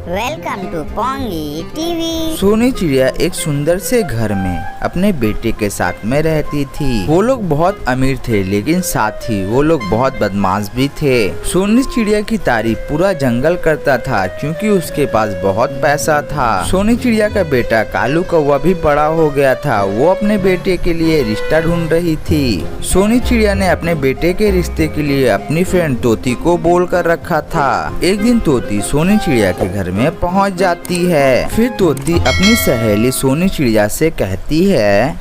Welcome to पोंगी TV. सोनी चिड़िया एक सुंदर से घर में अपने बेटे के साथ में रहती थी। वो लोग बहुत अमीर थे, लेकिन साथ ही वो लोग बहुत बदमाश भी थे। सोनी चिड़िया की तारीफ पूरा जंगल करता था, क्योंकि उसके पास बहुत पैसा था। सोनी चिड़िया का बेटा कालू कौवा भी बड़ा हो गया था। वो अपने बेटे के लिए रिश्ता ढूंढ रही थी। सोनी चिड़िया ने अपने बेटे के रिश्ते के लिए अपनी फ्रेंड तोती को बोल कर रखा था। एक दिन तोती सोनी चिड़िया के घर में पहुंच जाती है। फिर तोती अपनी सहेली सोनी चिड़िया से कहती है,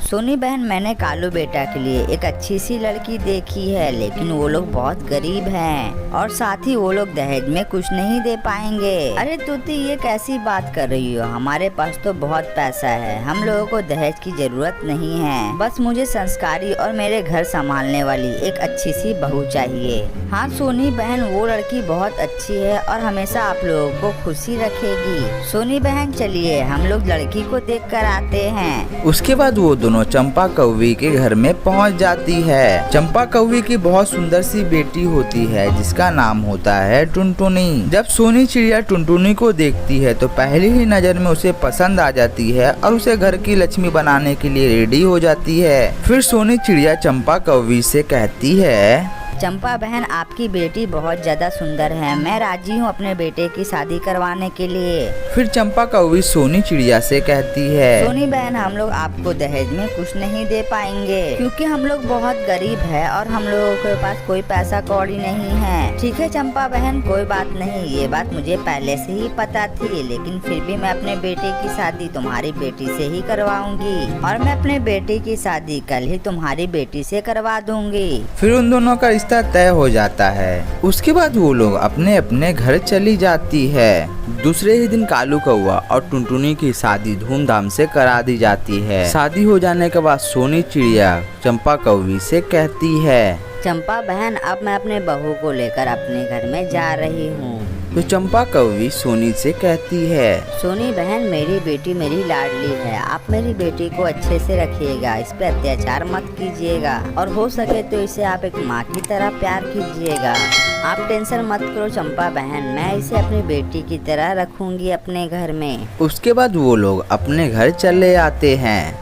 सोनी बहन, मैंने कालू बेटा के लिए एक अच्छी सी लड़की देखी है, लेकिन वो लोग बहुत गरीब हैं और साथ ही वो लोग दहेज में कुछ नहीं दे पाएंगे। अरे तोती, ये कैसी बात कर रही हो? हमारे पास तो बहुत पैसा है, हम लोगों को दहेज की जरूरत नहीं है। बस मुझे संस्कारी और मेरे घर संभालने वाली एक अच्छी सी बहू चाहिए। हाँ सोनी बहन, वो लड़की बहुत अच्छी है और हमेशा आप लोगों को खुशी रखेगी। सोनी बहन, चलिए हम लोग लड़की को देख कर आते हैं। उसके बाद वो दोनों चंपा कौवी के घर में पहुंच जाती है। चंपा कौवी की बहुत सुंदर सी बेटी होती है, जिसका नाम होता है टुनटुनी। जब सोनी चिड़िया टुनटुनी को देखती है तो पहली ही नजर में उसे पसंद आ जाती है और उसे घर की लक्ष्मी बनाने के लिए रेडी हो जाती है। फिर सोनी चिड़िया चंपा कौवी से कहती है, चंपा बहन, आपकी बेटी बहुत ज्यादा सुंदर है, मैं राजी हूँ अपने बेटे की शादी करवाने के लिए। फिर चंपा कौवी सोनी चिड़िया से कहती है, सोनी बहन, हम लोग आपको दहेज में कुछ नहीं दे पाएंगे, क्योंकि हम लोग बहुत गरीब है और हम लोगों के पास कोई पैसा कौड़ी नहीं है। ठीक है चंपा बहन, कोई बात नहीं, ये बात मुझे पहले से ही पता थी, लेकिन फिर भी मैं अपने बेटे की शादी तुम्हारी बेटी से ही करवाऊंगी और मैं अपने बेटे की शादी कल ही तुम्हारी बेटी से करवा दूंगी। फिर उन दोनों का रिश्ता तय हो जाता है। उसके बाद वो लोग अपने अपने घर चली जाती है। दूसरे ही दिन कालू कौवा और टुनटुनी की शादी धूमधाम से करा दी जाती है। शादी हो जाने के बाद सोनी चिड़िया चंपा कौवी से कहती है, चंपा बहन, अब मैं अपने बहू को लेकर अपने घर में जा रही हूँ। तो चंपा कौवी सोनी से कहती है, सोनी बहन, मेरी बेटी मेरी लाडली है, आप मेरी बेटी को अच्छे से रखिएगा, इस पे अत्याचार मत कीजिएगा और हो सके तो इसे आप एक माँ की तरह प्यार कीजिएगा। आप टेंशन मत करो चंपा बहन, मैं इसे अपनी बेटी की तरह रखूंगी अपने घर में। उसके बाद वो लोग अपने घर चले आते हैं।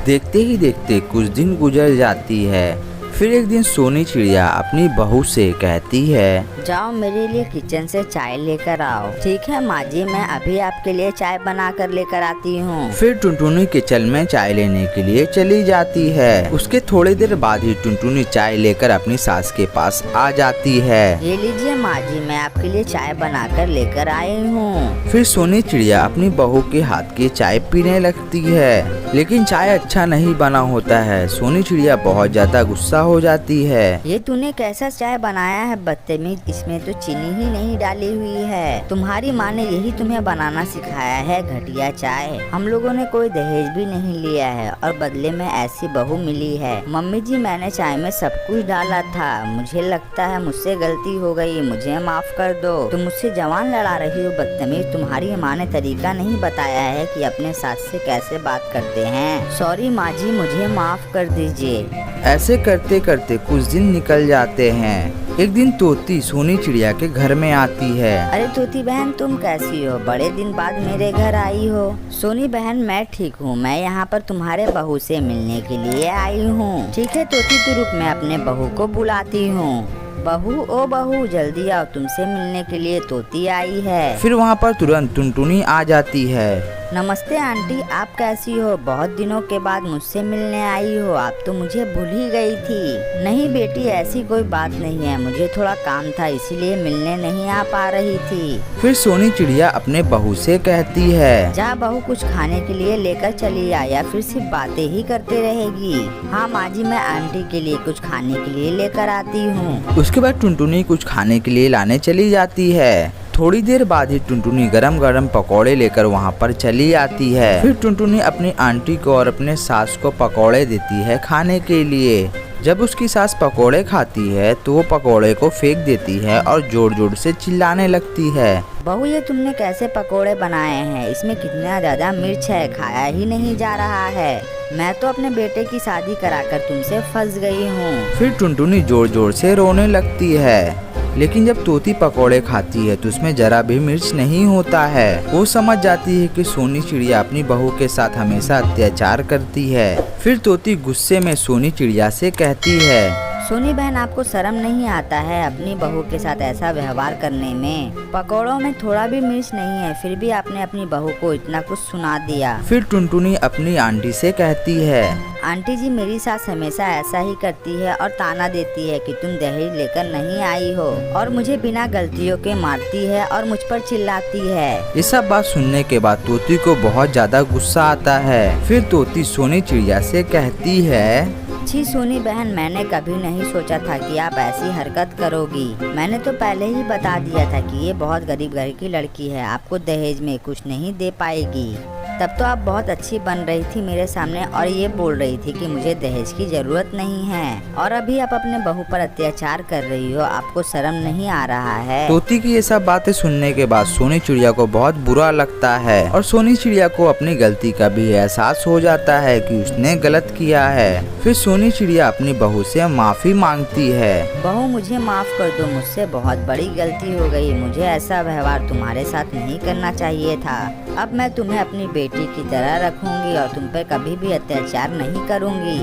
देखते ही देखते कुछ दिन गुजर जाती है। फिर एक दिन सोनी चिड़िया अपनी बहू से कहती है, जाओ मेरे लिए किचन से चाय लेकर आओ। ठीक है माँ जी, मैं अभी आपके लिए चाय बना कर लेकर आती हूँ। फिर टुनटुनी किचन में चाय लेने के लिए चली जाती है। उसके थोड़ी देर बाद ही टुनटुनी चाय लेकर अपनी सास के पास आ जाती है। ये लीजिए माँ जी, मैं आपके लिए चाय बना कर लेकर आई हूँ। फिर सोनी चिड़िया अपनी बहू के हाथ की चाय पीने लगती है, लेकिन चाय अच्छा नहीं बना होता है। सोनी चिड़िया बहुत ज्यादा गुस्सा हो जाती है। ये तूने कैसा चाय बनाया है बदतमीज, इसमें तो चीनी ही नहीं डाली हुई है। तुम्हारी माँ ने यही तुम्हें बनाना सिखाया है घटिया चाय। हम लोगों ने कोई दहेज भी नहीं लिया है और बदले में ऐसी बहू मिली है। मम्मी जी, मैंने चाय में सब कुछ डाला था, मुझे लगता है मुझसे गलती हो गई, मुझे माफ कर दो। तुम मुझसे जवान लड़ा रही हो बदतमीज, तुम्हारी माँ ने तरीका नहीं बताया है कि अपने सास से कैसे बात करते हैं। सॉरी माँ जी, मुझे माफ कर दीजिए। ऐसे करते करते कुछ दिन निकल जाते हैं। एक दिन तोती सोनी चिड़िया के घर में आती है। अरे तोती बहन, तुम कैसी हो? बड़े दिन बाद मेरे घर आई हो। सोनी बहन, मैं ठीक हूँ, मैं यहाँ पर तुम्हारे बहू से मिलने के लिए आई हूँ। ठीक है तोती, तू रुक, मैं अपने बहू को बुलाती हूँ। बहू, ओ बहू, जल्दी आओ, तुमसे मिलने के लिए तोती आई है। फिर वहाँ पर तुरंत टुनटुनी आ जाती है। नमस्ते आंटी, आप कैसी हो? बहुत दिनों के बाद मुझसे मिलने आई हो, आप तो मुझे भूल ही गई थी। नहीं बेटी, ऐसी कोई बात नहीं है, मुझे थोड़ा काम था इसीलिए मिलने नहीं आ पा रही थी। फिर सोनी चिड़िया अपने बहू से कहती है, जा बहू, कुछ खाने के लिए लेकर चली आ, या फिर सिर्फ बातें ही करते रहेगी। हाँ माँ जी, मैं आंटी के लिए कुछ खाने के लिए लेकर आती हूँ। उसके बाद टुनटुनी कुछ खाने के लिए लाने चली जाती है। थोड़ी देर बाद ही टुनटुनी गरम गरम पकौड़े लेकर वहाँ पर चली आती है। फिर टुनटुनी अपनी आंटी को और अपने सास को पकौड़े देती है खाने के लिए। जब उसकी सास पकौड़े खाती है तो वो पकौड़े को फेंक देती है और जोर जोर से चिल्लाने लगती है, बहू ये तुमने कैसे पकोड़े बनाए हैं? इसमें कितना ज्यादा मिर्च है, खाया ही नहीं जा रहा है। मैं तो अपने बेटे की शादी कराकर तुमसे फंस गई हूँ। फिर टुनटुनी जोर जोर से रोने लगती है। लेकिन जब तोती पकौड़े खाती है तो उसमें जरा भी मिर्च नहीं होता है। वो समझ जाती है कि सोनी चिड़िया अपनी बहू के साथ हमेशा अत्याचार करती है। फिर तोती गुस्से में सोनी चिड़िया से कहती है, सोनी बहन, आपको शर्म नहीं आता है अपनी बहू के साथ ऐसा व्यवहार करने में? पकौड़ों में थोड़ा भी मिर्च नहीं है, फिर भी आपने अपनी बहू को इतना कुछ सुना दिया। फिर टुनटुनी अपनी आंटी से कहती है, आंटी जी, मेरी सास हमेशा ऐसा ही करती है और ताना देती है कि तुम दहेज लेकर नहीं आई हो, और मुझे बिना गलतियों के मारती है और मुझ पर चिल्लाती है। ये सब बात सुनने के बाद तोती को बहुत ज्यादा गुस्सा आता है। फिर तोती सोनी चिड़िया से कहती है, छी सोनी बहन, मैंने कभी नहीं सोचा था कि आप ऐसी हरकत करोगी। मैंने तो पहले ही बता दिया था कि ये बहुत गरीब घर की लड़की है, आपको दहेज में कुछ नहीं दे पाएगी। तब तो आप बहुत अच्छी बन रही थी मेरे सामने और ये बोल रही थी कि मुझे दहेज की जरूरत नहीं है, और अभी आप अपने बहू पर अत्याचार कर रही हो। आपको शर्म नहीं आ रहा है? तोती की ये सब बातें सुनने के बाद सोनी चिड़िया को बहुत बुरा लगता है और सोनी चिड़िया को अपनी गलती का भी एहसास हो जाता है कि उसने गलत किया है। फिर सोनी चिड़िया अपनी बहू से माफी मांगती है। बहू, मुझे माफ कर दो, मुझसे बहुत बड़ी गलती हो गई। मुझे ऐसा व्यवहार तुम्हारे साथ नहीं करना चाहिए था। अब मैं तुम्हें अपनी बेटी की तरह रखूंगी और तुम पर कभी भी अत्याचार नहीं करूंगी।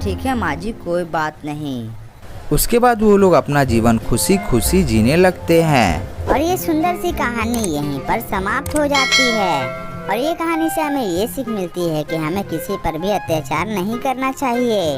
ठीक है माँ जी, कोई बात नहीं। उसके बाद वो लोग अपना जीवन खुशी खुशी जीने लगते हैं। और ये सुंदर सी कहानी यहीं पर समाप्त हो जाती है। और ये कहानी से हमें ये सीख मिलती है कि हमें किसी पर भी अत्याचार नहीं करना चाहिए।